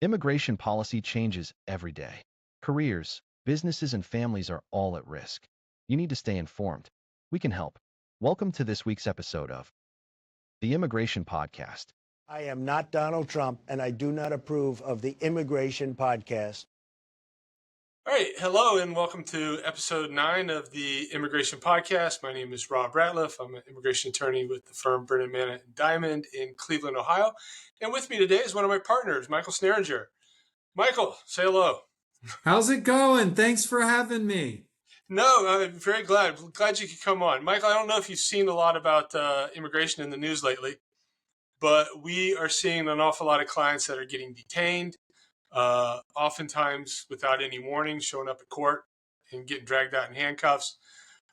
Immigration policy changes every day. Careers, businesses, and families are all at risk. You need to stay informed. We can help. Welcome to this week's episode of the Immigration Podcast. I am not Donald Trump, and I do not approve of the immigration podcast. All right. Hello, and welcome to episode 9 of the Immigration Podcast. My name is Rob Ratliff. I'm an immigration attorney with the firm Brennan Mann and Diamond in Cleveland, Ohio. And with me today is one of my partners, Michael Snaringer. Michael, say hello. How's it going? Thanks for having me. No, I'm very glad you could come on. Michael, I don't know if you've seen a lot about immigration in the news lately, but we are seeing an awful lot of clients that are getting detained, oftentimes without any warning, showing up at court and getting dragged out in handcuffs.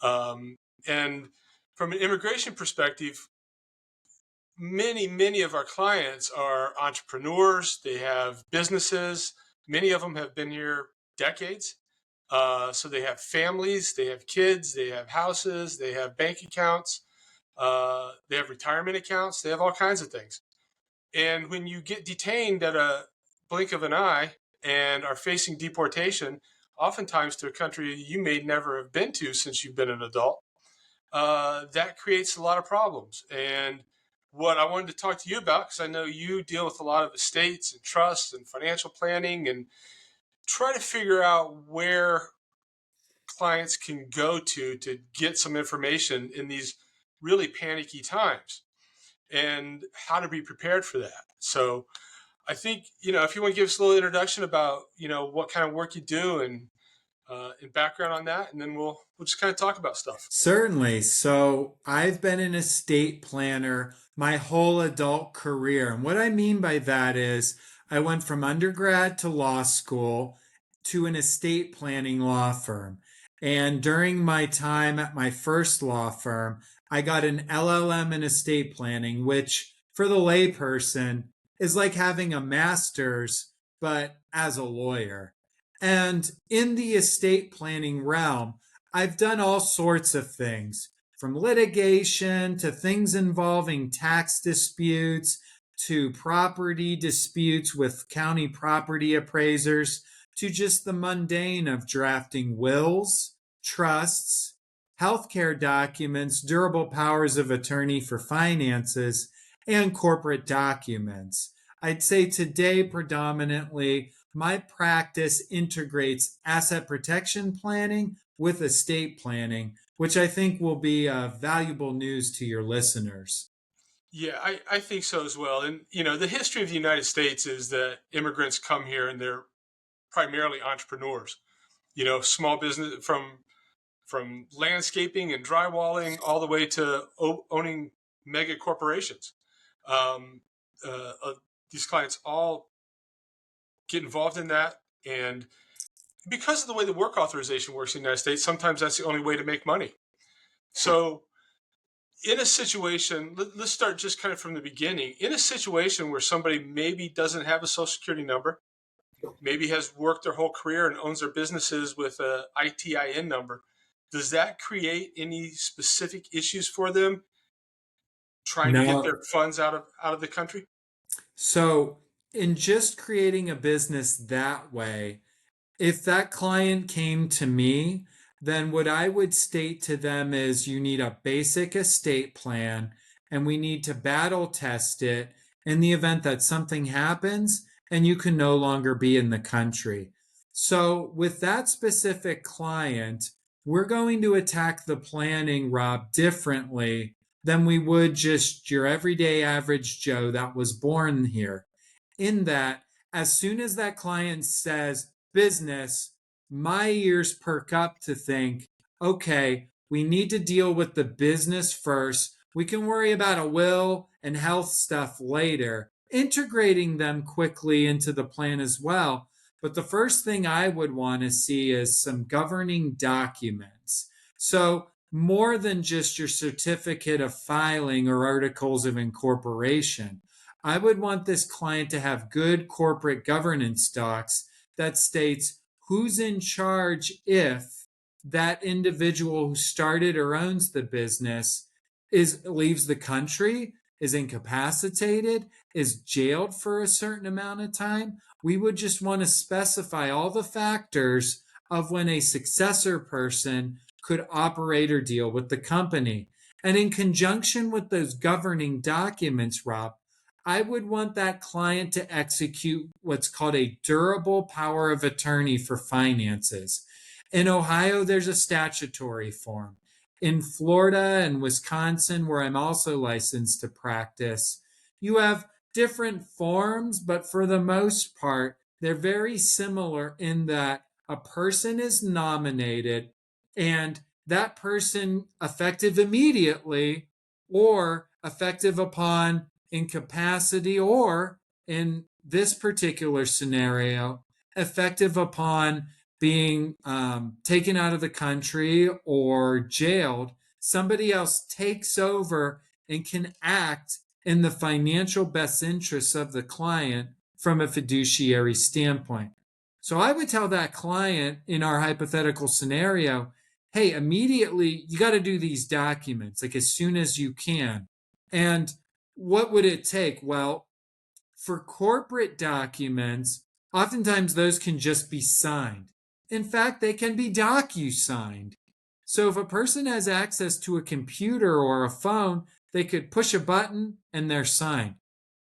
And from an immigration perspective, many of our clients are entrepreneurs. They have businesses. Many of them have been here decades. So they have families, they have kids, they have houses, they have bank accounts, they have retirement accounts, they have all kinds of things. And when you get detained at a blink of an eye and are facing deportation, oftentimes to a country you may never have been to since you've been an adult, that creates a lot of problems. And what I wanted to talk to you about, because I know you deal with a lot of estates and trusts and financial planning, and try to figure out where clients can go to get some information in these really panicky times and how to be prepared for that. So I think, if you want to give us a little introduction about, what kind of work you do and background on that, and then we'll just kind of talk about stuff. Certainly. So I've been an estate planner my whole adult career. And what I mean by that is I went from undergrad to law school to an estate planning law firm. And during my time at my first law firm, I got an LLM in estate planning, which for the layperson is like having a master's, but as a lawyer. And in the estate planning realm, I've done all sorts of things, from litigation to things involving tax disputes to property disputes with county property appraisers to just the mundane of drafting wills, trusts, healthcare documents, durable powers of attorney for finances, and corporate documents. I'd say today predominantly my practice integrates asset protection planning with estate planning, which I think will be valuable news to your listeners. Yeah, I think so as well. And, the history of the United States is that immigrants come here and they're primarily entrepreneurs, small business from landscaping and drywalling all the way to owning mega corporations. These clients all get involved in that. And because of the way the work authorization works in the United States, sometimes that's the only way to make money. So in a situation, let's start just kind of from the beginning. In a situation where somebody maybe doesn't have a social security number, maybe has worked their whole career and owns their businesses with a ITIN number, does that create any specific issues for them trying to get their funds out of the country? So in just creating a business that way, if that client came to me, then what I would state to them is you need a basic estate plan and we need to battle test it in the event that something happens and you can no longer be in the country. So with that specific client, we're going to attack the planning, Rob, differently than we would just your everyday average Joe that was born here. In that, as soon as that client says business, my ears perk up to think, okay, we need to deal with the business first. We can worry about a will and health stuff later, integrating them quickly into the plan as well. But the first thing I would want to see is some governing documents. So more than just your certificate of filing or articles of incorporation. I would want this client to have good corporate governance docs that states who's in charge if that individual who started or owns the business leaves the country, is incapacitated, is jailed for a certain amount of time. We would just want to specify all the factors of when a successor person could operate or deal with the company. And in conjunction with those governing documents, Rob, I would want that client to execute what's called a durable power of attorney for finances. In Ohio, there's a statutory form. In Florida and Wisconsin, where I'm also licensed to practice, you have different forms, but for the most part, they're very similar in that a person is nominated and that person, effective immediately or effective upon incapacity, or in this particular scenario, effective upon being taken out of the country or jailed, somebody else takes over and can act in the financial best interests of the client from a fiduciary standpoint. So I would tell that client in our hypothetical scenario, hey, immediately you got to do these documents, like as soon as you can. And what would it take? Well, for corporate documents, oftentimes those can just be signed. In fact, they can be docu-signed. So if a person has access to a computer or a phone, they could push a button and they're signed.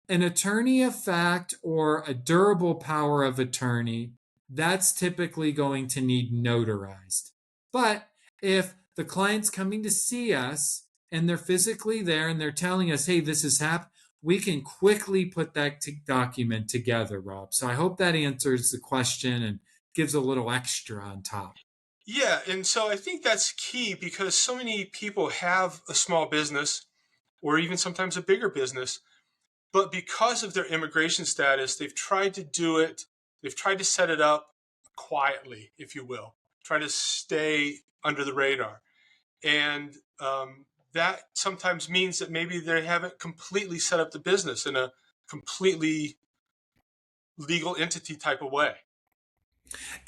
An attorney of fact or a durable power of attorney, that's typically going to need notarized. But if the client's coming to see us and they're physically there and they're telling us, hey, this has happened, we can quickly put that document together, Rob. So I hope that answers the question and gives a little extra on top. Yeah, and so I think that's key because so many people have a small business or even sometimes a bigger business, but because of their immigration status, they've tried to do it, they've tried to set it up quietly, if you will, try to stay under the radar. And that sometimes means that maybe they haven't completely set up the business in a completely legal entity type of way.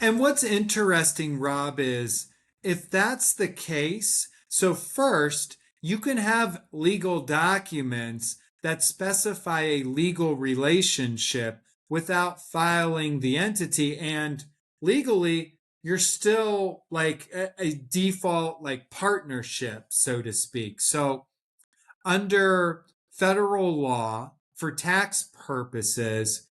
And what's interesting, Rob, is if that's the case, so first, you can have legal documents that specify a legal relationship without filing the entity. And legally, you're still like a default, like partnership, so to speak. So, under federal law, for tax purposes,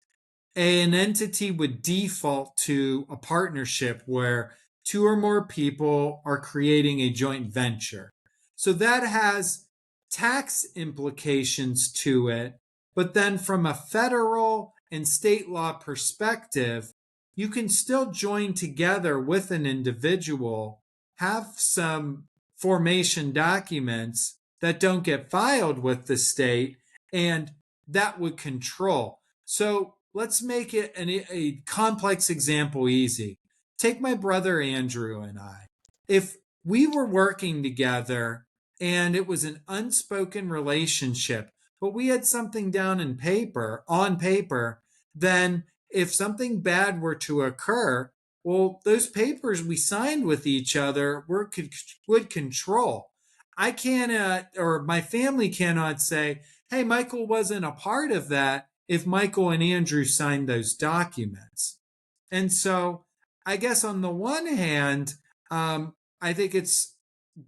an entity would default to a partnership where two or more people are creating a joint venture. So that has tax implications to it. But then from a federal and state law perspective, you can still join together with an individual, have some formation documents that don't get filed with the state, and that would control. So let's make it a complex example easy. Take my brother Andrew and I. If we were working together and it was an unspoken relationship, but we had something down in paper, on paper, then if something bad were to occur, well, those papers we signed with each other would control. I cannot, or my family cannot say, hey, Michael wasn't a part of that if Michael and Andrew signed those documents. And so I guess on the one hand, I think it's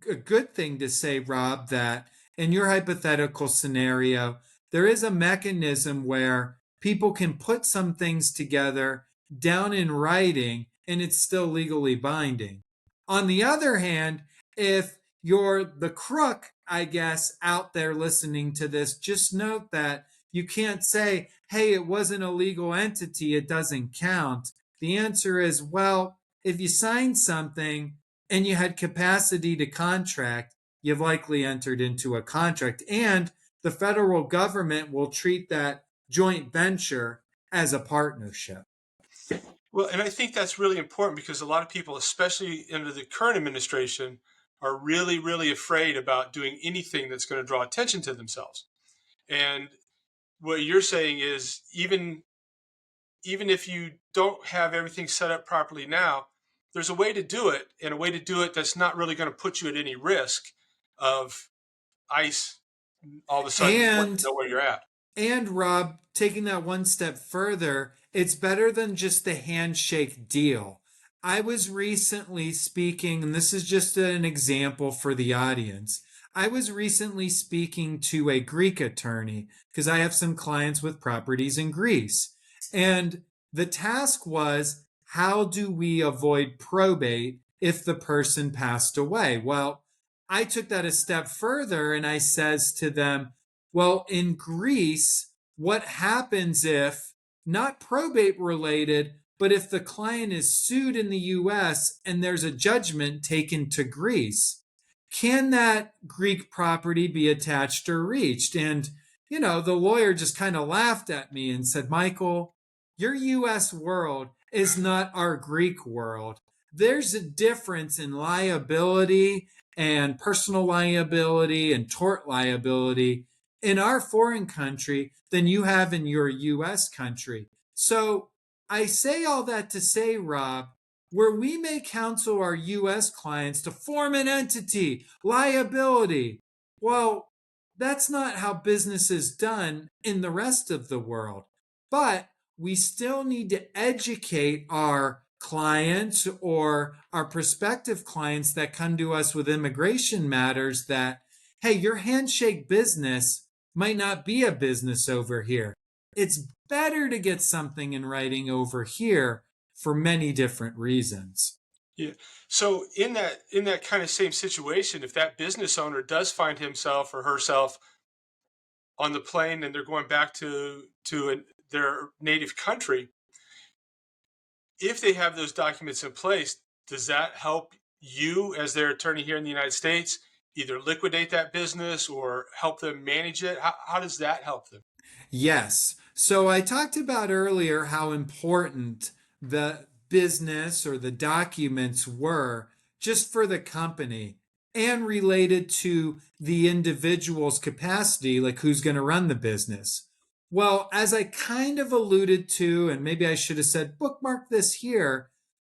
a good thing to say, Rob, that in your hypothetical scenario, there is a mechanism where people can put some things together down in writing and it's still legally binding. On the other hand, if you're the crook, I guess, out there listening to this, just note that you can't say, hey, it wasn't a legal entity, it doesn't count. The answer is, well, if you signed something and you had capacity to contract, you've likely entered into a contract. And the federal government will treat that joint venture as a partnership. Well, and I think that's really important because a lot of people, especially under the current administration, are really, really afraid about doing anything that's going to draw attention to themselves. And what you're saying is even if you don't have everything set up properly now, there's a way to do it, and a way to do it that's not really going to put you at any risk of ICE all of a sudden want to And know where you're at. And Rob, taking that one step further, it's better than just the handshake deal. I was recently speaking, and this is just an example for the audience. I was recently speaking to a Greek attorney because I have some clients with properties in Greece. And the task was, how do we avoid probate if the person passed away? Well, I took that a step further and I says to them, well, in Greece, what happens if, not probate related, but if the client is sued in the US and there's a judgment taken to Greece, can that Greek property be attached or reached? And, the lawyer just kind of laughed at me and said, Michael, your US world is not our Greek world. There's a difference in liability and personal liability and tort liability in our foreign country than you have in your US country. So I say all that to say, Rob, where we may counsel our US clients to form an entity, liability, well, that's not how business is done in the rest of the world. But we still need to educate our clients or our prospective clients that come to us with immigration matters that, hey, your handshake business might not be a business over here. It's better to get something in writing over here for many different reasons. Yeah. So in that kind of same situation, if that business owner does find himself or herself on the plane and they're going back to their native country, if they have those documents in place, does that help you as their attorney here in the United States either liquidate that business or help them manage it? How does that help them? Yes. So I talked about earlier how important the business or the documents were just for the company and related to the individual's capacity, like who's going to run the business. Well, as I kind of alluded to, and maybe I should have said, bookmark this here,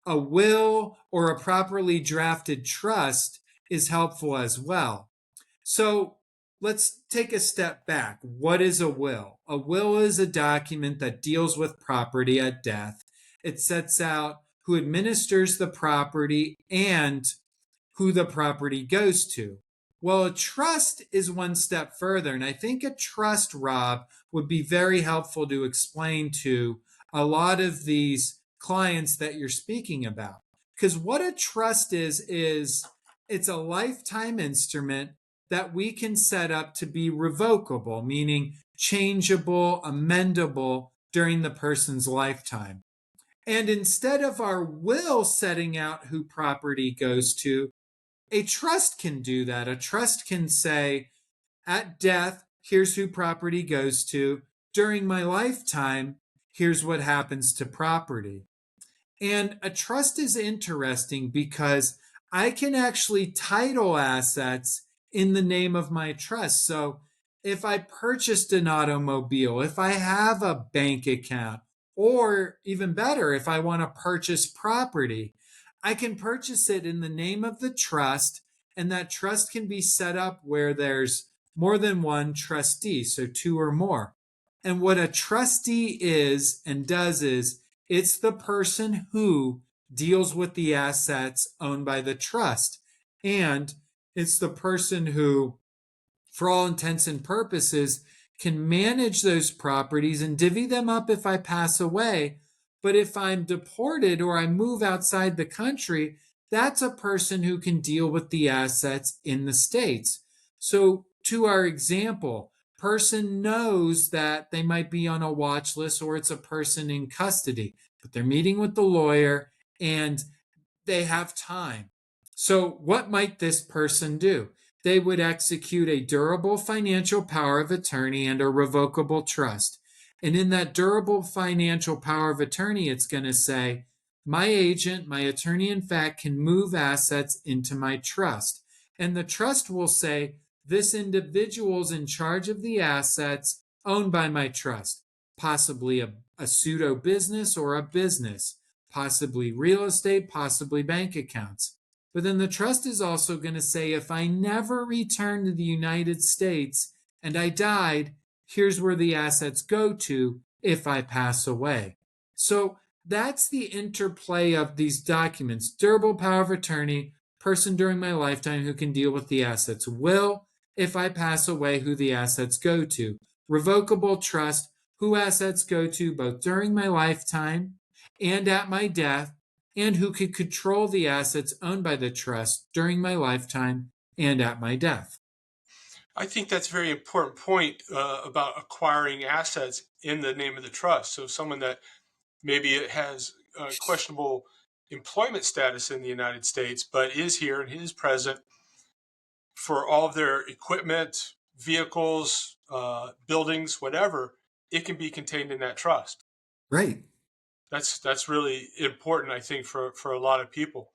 a will or a properly drafted trust is helpful as well. So let's take a step back. What is a will? A will is a document that deals with property at death. It sets out who administers the property and who the property goes to. Well, a trust is one step further. And I think a trust, Rob, would be very helpful to explain to a lot of these clients that you're speaking about. Because what a trust is it's a lifetime instrument that we can set up to be revocable, meaning changeable, amendable during the person's lifetime. And instead of our will setting out who property goes to, a trust can do that. A trust can say, at death, here's who property goes to. During my lifetime, here's what happens to property. And a trust is interesting because I can actually title assets in the name of my trust. So if I purchased an automobile, if I have a bank account, or even better, if I want to purchase property, I can purchase it in the name of the trust, and that trust can be set up where there's more than one trustee, so two or more. And what a trustee is and does is it's the person who deals with the assets owned by the trust. And it's the person who, for all intents and purposes, can manage those properties and divvy them up if I pass away. But if I'm deported or I move outside the country, that's a person who can deal with the assets in the States. So, to our example, person knows that they might be on a watch list or it's a person in custody, but they're meeting with the lawyer and they have time. So, what might this person do? They would execute a durable financial power of attorney and a revocable trust. And in that durable financial power of attorney, it's going to say, my agent, my attorney in fact, can move assets into my trust. And the trust will say, this individual's in charge of the assets owned by my trust, possibly a pseudo business or a business, possibly real estate, possibly bank accounts. But then the trust is also going to say, if I never return to the United States and I died. Here's where the assets go to if I pass away. So that's the interplay of these documents: durable power of attorney, person during my lifetime who can deal with the assets; will, if I pass away, who the assets go to; revocable trust, who assets go to both during my lifetime and at my death, and who could control the assets owned by the trust during my lifetime and at my death. I think that's a very important point about acquiring assets in the name of the trust. So someone that maybe it has questionable employment status in the United States, but is here and is present for all of their equipment, vehicles, buildings, whatever, it can be contained in that trust. Right. That's really important, I think, for a lot of people.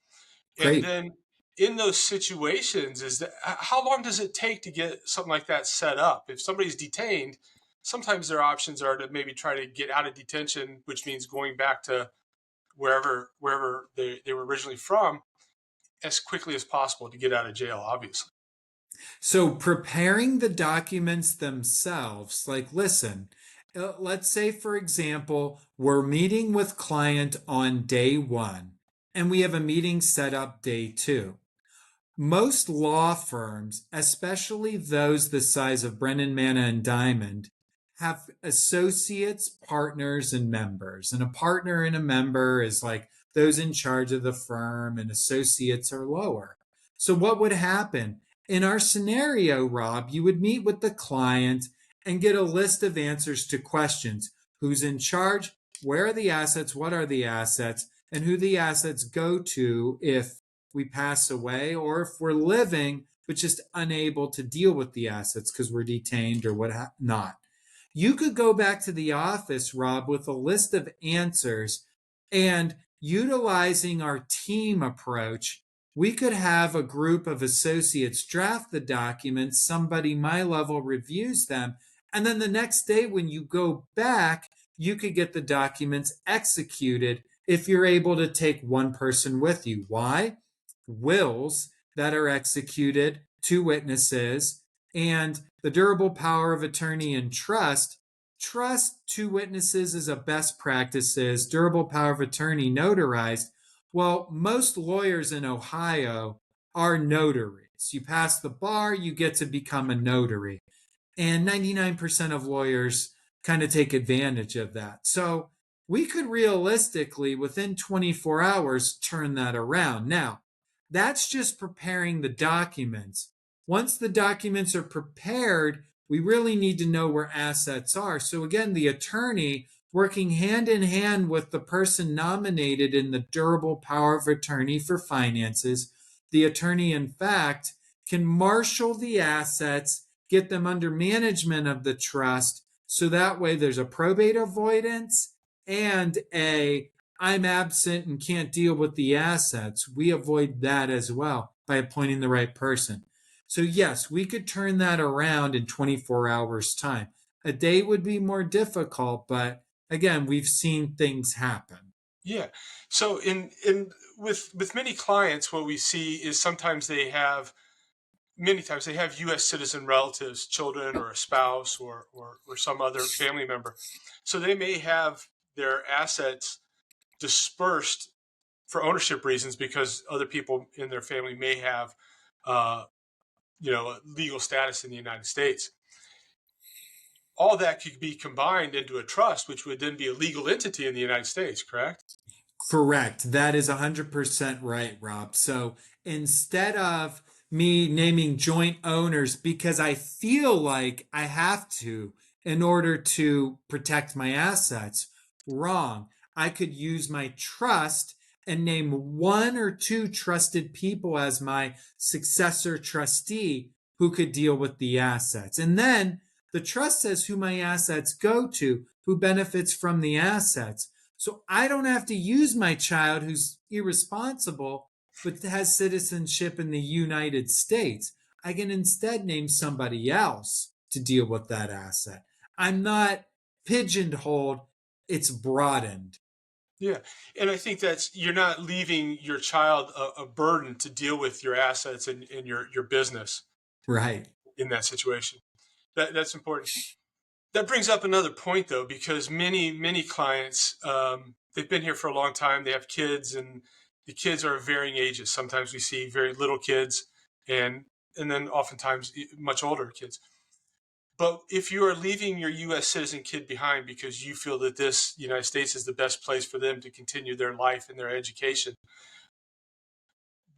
And Great. then in those situations, is that how long does it take to get something like that set up? If somebody's detained, sometimes their options are to maybe try to get out of detention, which means going back to wherever they were originally from as quickly as possible to get out of jail, obviously. So preparing the documents themselves, like, listen, let's say, for example, we're meeting with client on day one and we have a meeting set up day two. Most law firms, especially those the size of Brennan, Manna, and Diamond, have associates, partners, and members. And a partner and a member is like those in charge of the firm, and associates are lower. So, what would happen? In our scenario, Rob, you would meet with the client and get a list of answers to questions: who's in charge, where are the assets, what are the assets, and who the assets go to if we pass away, or if we're living but just unable to deal with the assets because we're detained or what not. You could go back to the office, Rob, with a list of answers, and utilizing our team approach, we could have a group of associates draft the documents, somebody my level reviews them, and then the next day when you go back, you could get the documents executed if you're able to take one person with you. Why? Wills that are executed, two witnesses, and the durable power of attorney and trust. Trust, two witnesses is a best practices. Durable power of attorney notarized. Well, most lawyers in Ohio are notaries. You pass the bar, you get to become a notary. And 99% of lawyers kind of take advantage of that. So we could realistically, within 24 hours, turn that around. Now, that's just preparing the documents. Once the documents are prepared, we really need to know where assets are. So again, the attorney, working hand in hand with the person nominated in the durable power of attorney for finances, the attorney, in fact, can marshal the assets, get them under management of the trust, so that way there's a probate avoidance and a I'm absent and can't deal with the assets. We avoid that as well by appointing the right person. So yes, we could turn that around in 24 hours time. A day would be more difficult, but again, we've seen things happen. Yeah. So in with many clients, what we see is sometimes they have many times they have U.S. citizen relatives, children, or a spouse, or some other family member. So they may have their assets dispersed for ownership reasons because other people in their family may have, uh, legal status in the United States. All that could be combined into a trust, which would then be a legal entity in the United States, correct? Correct. That is 100% right, Rob. So instead of me naming joint owners because I feel like I have to in order to protect my assets, wrong. I could use my trust and name one or two trusted people as my successor trustee who could deal with the assets. And then the trust says who my assets go to, who benefits from the assets. So I don't have to use my child who's irresponsible but has citizenship in the United States. I can instead name somebody else to deal with that asset. I'm not pigeonholed, it's broadened. Yeah. And I think that's you're not leaving your child a burden to deal with your assets and your business Right. in that situation. That's important. That brings up another point, though, because many clients, they've been here for a long time. They have kids, and the kids are of varying ages. Sometimes we see very little kids, and then oftentimes much older kids. But if you are leaving your U.S. citizen kid behind because you feel that this United States is the best place for them to continue their life and their education,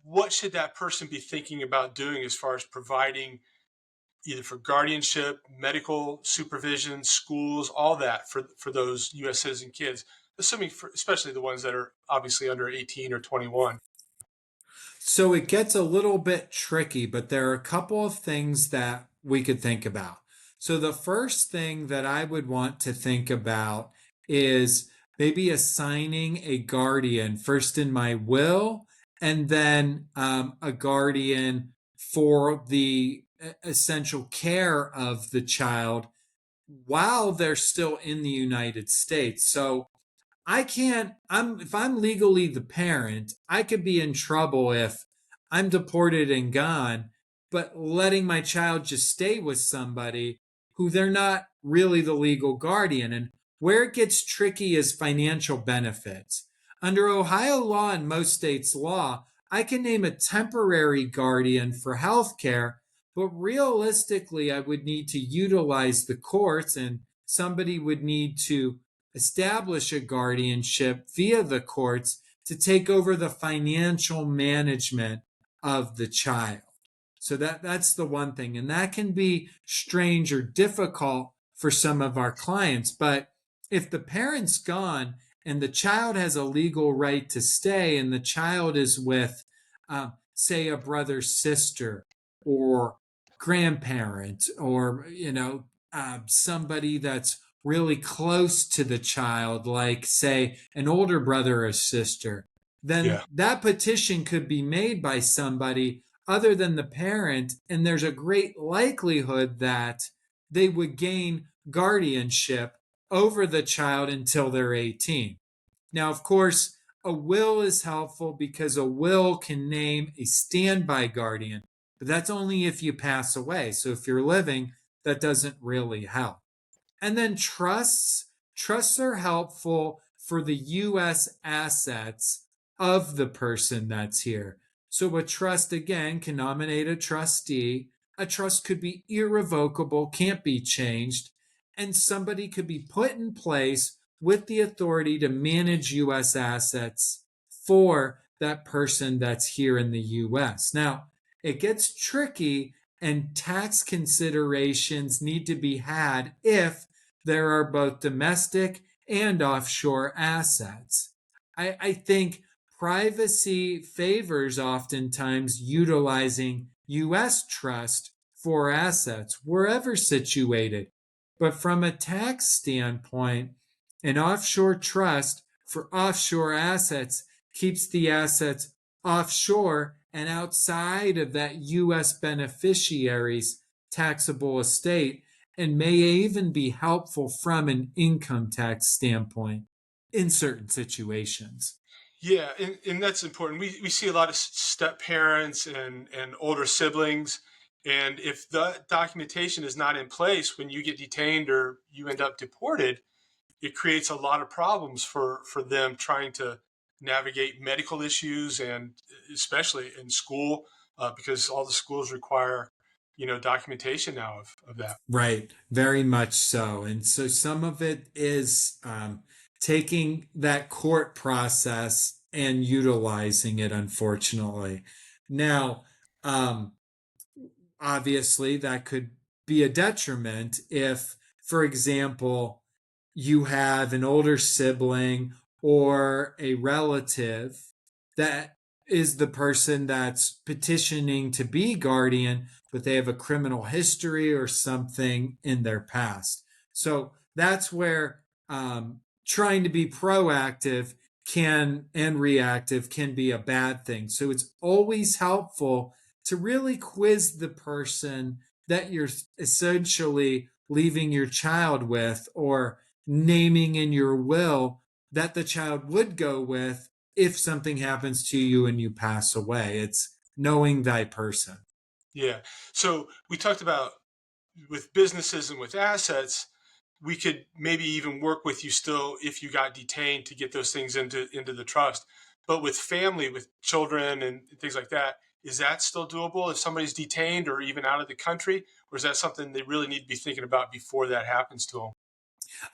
what should that person be thinking about doing as far as providing either for guardianship, medical supervision, schools, all that for those U.S. citizen kids, assuming especially the ones that are obviously under 18 or 21. So it gets a little bit tricky, but there are a couple of things that we could think about. So the first thing that I would want to think about is maybe assigning a guardian first in my will, and then a guardian for the essential care of the child while they're still in the United States. So if I'm legally the parent, I could be in trouble if I'm deported and gone, but letting my child just stay with somebody who they're not really the legal guardian. And where it gets tricky is financial benefits. Under Ohio law and most states' law, I can name a temporary guardian for health care, but realistically, I would need to utilize the courts, and somebody would need to establish a guardianship via the courts to take over the financial management of the child. So that's the one thing. And that can be strange or difficult for some of our clients. But if the parent's gone and the child has a legal right to stay, and the child is with, say, a brother, sister, or grandparent, or, somebody that's really close to the child, like, say, an older brother or sister, then that petition could be made by somebody other than the parent, and there's a great likelihood that they would gain guardianship over the child until they're 18. Now, of course, a will is helpful because a will can name a standby guardian, but that's only if you pass away. So if you're living, that doesn't really help. And then trusts are helpful for the U.S. assets of the person that's here. So a trust, again, can nominate a trustee. A trust could be irrevocable, can't be changed, and somebody could be put in place with the authority to manage U.S. assets for that person that's here in the U.S. Now, it gets tricky, and tax considerations need to be had if there are both domestic and offshore assets. I think privacy favors oftentimes utilizing U.S. trust for assets wherever situated. But from a tax standpoint, an offshore trust for offshore assets keeps the assets offshore and outside of that U.S. beneficiary's taxable estate, and may even be helpful from an income tax standpoint in certain situations. Yeah, and that's important. We see a lot of step parents and older siblings, and if the documentation is not in place when you get detained or you end up deported, it creates a lot of problems for them trying to navigate medical issues, and especially in school, because all the schools require documentation now of that. Right, very much so. And so some of it is taking that court process and utilizing it, unfortunately. Now, obviously, that could be a detriment if, for example, you have an older sibling or a relative that is the person that's petitioning to be guardian, but they have a criminal history or something in their past. So that's where trying to be proactive and reactive can be a bad thing. So it's always helpful to really quiz the person that you're essentially leaving your child with, or naming in your will that the child would go with if something happens to you and you pass away. It's knowing thy person. Yeah. So we talked about with businesses and with assets, we could maybe even work with you still if you got detained to get those things into the trust. But with family, with children and things like that, is that still doable if somebody's detained or even out of the country? Or is that something they really need to be thinking about before that happens to them?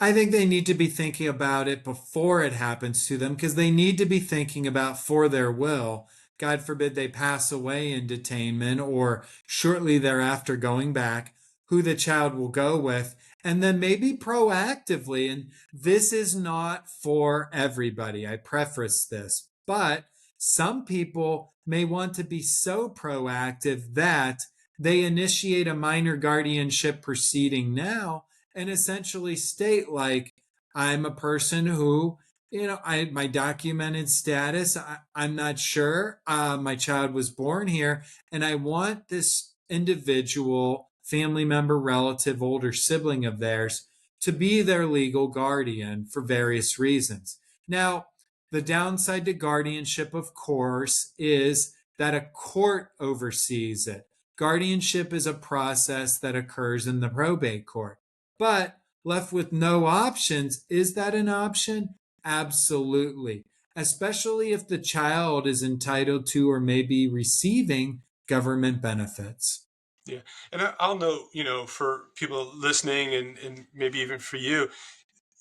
I think they need to be thinking about it before it happens to them because they need to be thinking about for their will. God forbid they pass away in detainment or shortly thereafter going back, who the child will go with, and then maybe proactively. And this is not for everybody. I preface this, but some people may want to be so proactive that they initiate a minor guardianship proceeding now and essentially state like I'm a person who I my documented status I'm not sure my child was born here and I want this individual family member relative older sibling of theirs to be their legal guardian for various reasons. Now the downside to guardianship of course is that a court oversees it. Guardianship is a process that occurs in the probate court, but left with no options. Is that an option? Absolutely. Especially if the child is entitled to or may be receiving government benefits. Yeah. And I'll note, for people listening and maybe even for you,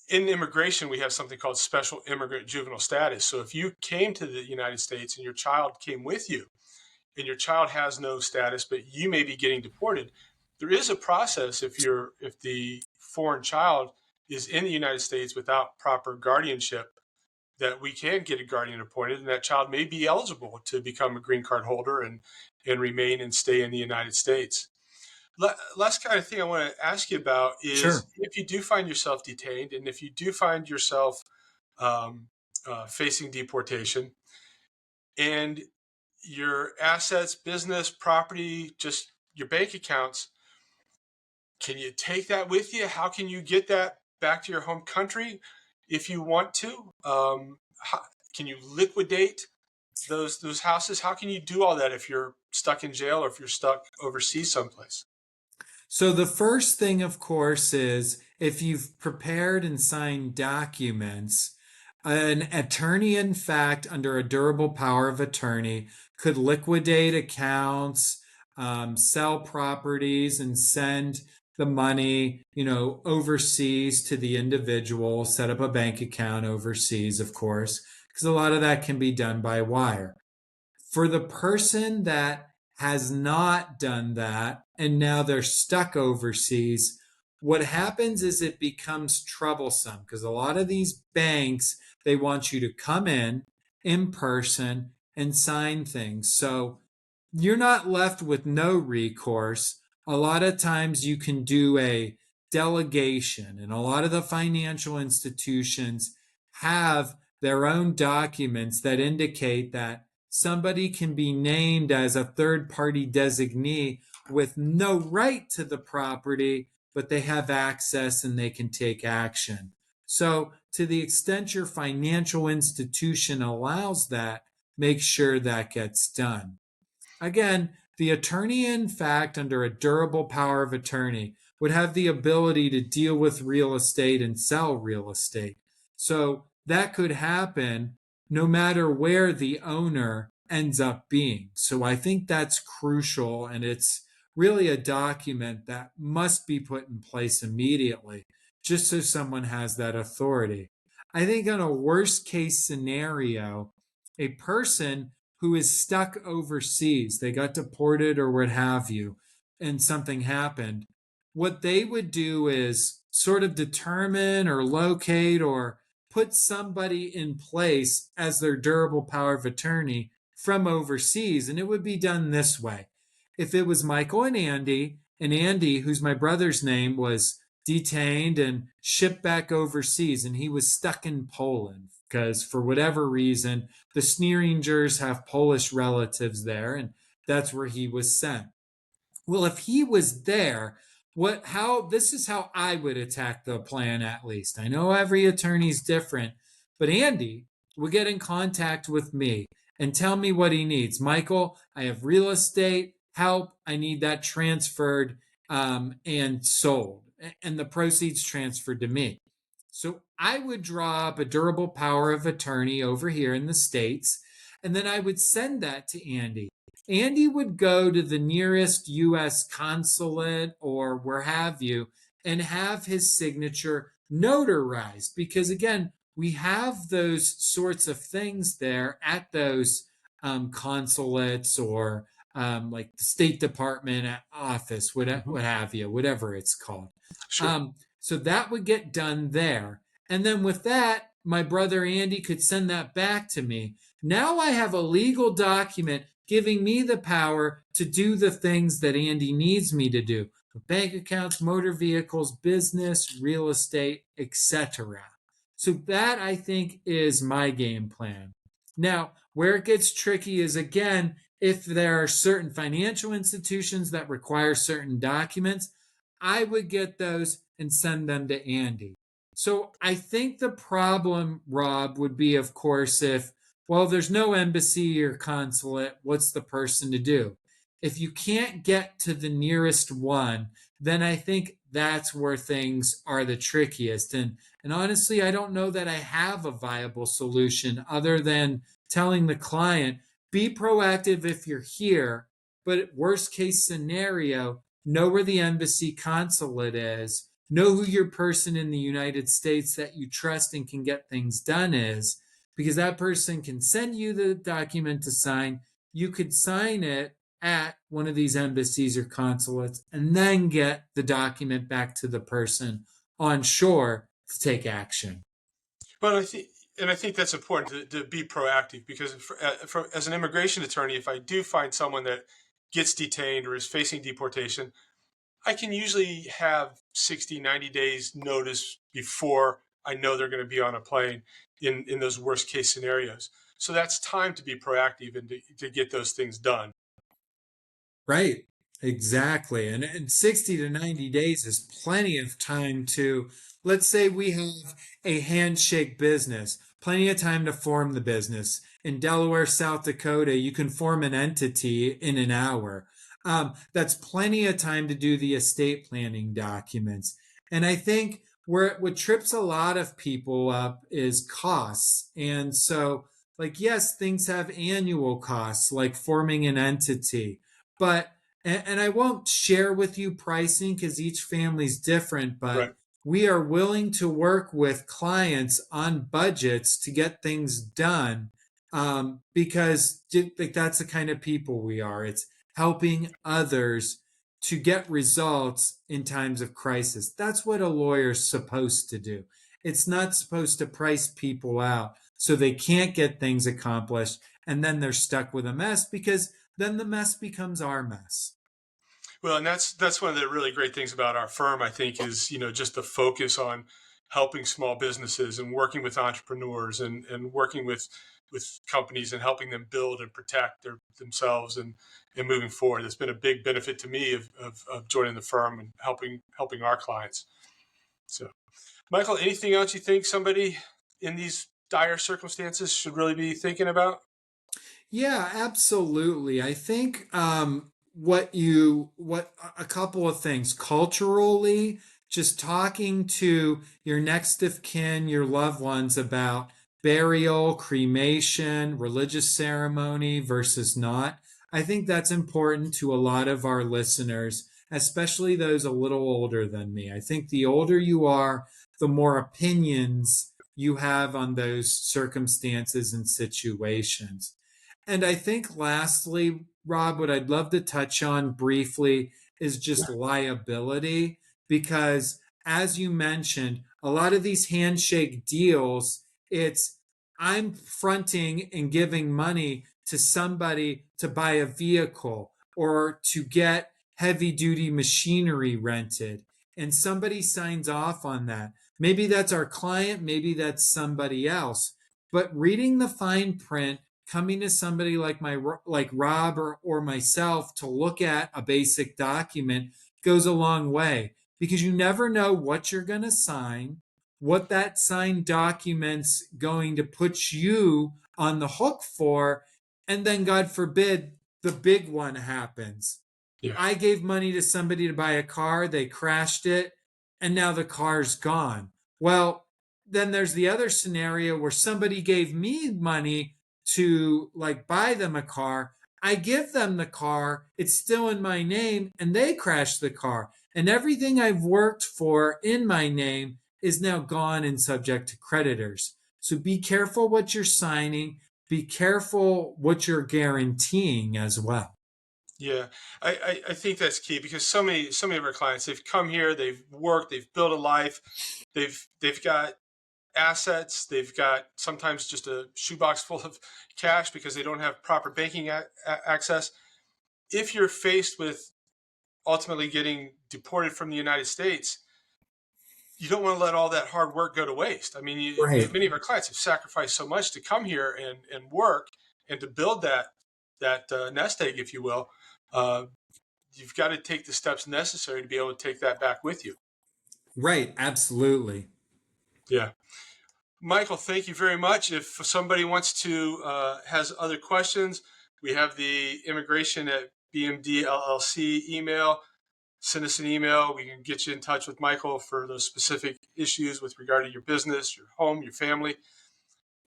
in immigration, we have something called special immigrant juvenile status. So if you came to the United States and your child came with you and your child has no status, but you may be getting deported, there is a process if the foreign child is in the United States without proper guardianship that we can get a guardian appointed and that child may be eligible to become a green card holder and remain and stay in the United States. Last kind of thing I want to ask you about is Sure. if you do find yourself detained and if you do find yourself facing deportation and your assets, business, property, just your bank accounts, can you take that with you? How can you get that back to your home country if you want to? Can you liquidate those houses? How can you do all that if you're stuck in jail or if you're stuck overseas someplace? So the first thing, of course, is if you've prepared and signed documents, an attorney, in fact, under a durable power of attorney, could liquidate accounts, sell properties, and send the money, overseas to the individual, set up a bank account overseas, of course, because a lot of that can be done by wire. For the person that has not done that and now they're stuck overseas, what happens is it becomes troublesome because a lot of these banks, they want you to come in person and sign things. So you're not left with no recourse. A lot of times you can do a delegation, and a lot of the financial institutions have their own documents that indicate that somebody can be named as a third party designee with no right to the property, but they have access and they can take action. So, to the extent your financial institution allows that, make sure that gets done. Again, the attorney, in fact, under a durable power of attorney, would have the ability to deal with real estate and sell real estate. So that could happen no matter where the owner ends up being. So I think that's crucial, and it's really a document that must be put in place immediately, just so someone has that authority. I think on a worst case scenario, a person who is stuck overseas, they got deported or what have you, and something happened, what they would do is sort of determine or locate or put somebody in place as their durable power of attorney from overseas. And it would be done this way. If it was Michael and Andy, who's my brother's name, was detained and shipped back overseas, and he was stuck in Poland because for whatever reason, the Sneeringers have Polish relatives there, and that's where he was sent. Well, if he was there, this is how I would attack the plan, at least. I know every attorney's different, but Andy would get in contact with me and tell me what he needs. Michael, I have real estate help. I need that transferred and sold, and the proceeds transferred to me. So I would draw up a durable power of attorney over here in the States, and then I would send that to Andy. Andy would go to the nearest US consulate or where have you and have his signature notarized because, again, we have those sorts of things there at those consulates or like the State Department office, what have you, whatever it's called. Sure. So that would get done there. And then with that, my brother Andy could send that back to me. Now I have a legal document giving me the power to do the things that Andy needs me to do. Bank accounts, motor vehicles, business, real estate, etc. So that I think is my game plan. Now, where it gets tricky is again, if there are certain financial institutions that require certain documents, I would get those and send them to Andy. So I think the problem, Rob, would be, of course, if, well, there's no embassy or consulate, what's the person to do? If you can't get to the nearest one, then I think that's where things are the trickiest. And honestly, I don't know that I have a viable solution other than telling the client, be proactive if you're here, but worst case scenario, know where the embassy consulate is, know who your person in the United States that you trust and can get things done is, because that person can send you the document to sign. You could sign it at one of these embassies or consulates and then get the document back to the person on shore to take action. But I think that's important to be proactive because as an immigration attorney, if I do find someone that gets detained or is facing deportation, I can usually have 60, 90 days notice before I know they're going to be on a plane in those worst case scenarios. So that's time to be proactive and to get those things done. Right. Exactly. And 60 to 90 days is plenty of time to, let's say we have a handshake business, plenty of time to form the business. In Delaware, South Dakota, you can form an entity in an hour. That's plenty of time to do the estate planning documents. And I think what trips a lot of people up is costs. And so, like, yes, things have annual costs, like forming an entity. But and I won't share with you pricing because each family's different, but Right. we are willing to work with clients on budgets to get things done because like that's the kind of people we are. It's helping others to get results in times of crisis. That's what a lawyer's supposed to do. It's not supposed to price people out so they can't get things accomplished and then they're stuck with a mess because then the mess becomes our mess. Well, and that's one of the really great things about our firm, I think, is just the focus on helping small businesses and working with entrepreneurs and working with companies and helping them build and protect themselves and moving forward. It's been a big benefit to me of joining the firm and helping our clients. So, Michael, anything else you think somebody in these dire circumstances should really be thinking about? Yeah, absolutely. I think what a couple of things culturally, just talking to your next of kin, your loved ones about burial, cremation, religious ceremony versus not. I think that's important to a lot of our listeners, especially those a little older than me. I think the older you are, the more opinions you have on those circumstances and situations. And I think lastly, Rob, what I'd love to touch on briefly is just liability, because as you mentioned, a lot of these handshake deals, it's I'm fronting and giving money to somebody to buy a vehicle or to get heavy duty machinery rented. And somebody signs off on that. Maybe that's our client, maybe that's somebody else. But reading the fine print, coming to somebody like Rob or myself to look at a basic document goes a long way because you never know what you're going to sign, what that signed document's going to put you on the hook for, and then God forbid the big one happens. Yeah. I gave money to somebody to buy a car, they crashed it, and now the car's gone. Well, then there's the other scenario where somebody gave me money to like buy them a car. I give them the car, it's still in my name, and they crash the car. And everything I've worked for in my name is now gone and subject to creditors. So be careful what you're signing, be careful what you're guaranteeing as well. Yeah, I think that's key because so many of our clients, they've come here, they've worked, they've built a life, they've got assets, they've got sometimes just a shoebox full of cash because they don't have proper banking access. If you're faced with ultimately getting deported from the United States, you don't want to let all that hard work go to waste. I mean, Right. many of our clients have sacrificed so much to come here and work and to build that nest egg, if you will. Uh, you've got to take the steps necessary to be able to take that back with you. Right, absolutely. Yeah. Michael, thank you very much. If somebody wants to, has other questions, we have the immigration at BMD LLC email. Send us an email. We can get you in touch with Michael for those specific issues with regard to your business, your home, your family.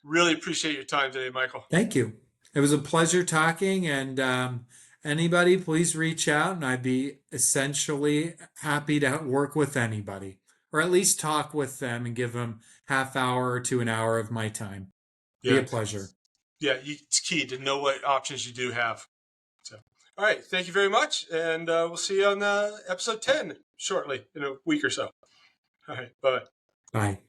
Really appreciate your time today, Michael. Thank you. It was a pleasure talking, and anybody, please reach out, and I'd be essentially happy to work with anybody, or at least talk with them and give them half hour or to an hour of my time. Be a Yeah. pleasure. Yeah. It's key to know what options you do have. So, all right. Thank you very much. And we'll see you on episode 10 shortly in a week or so. All right. Bye. Bye.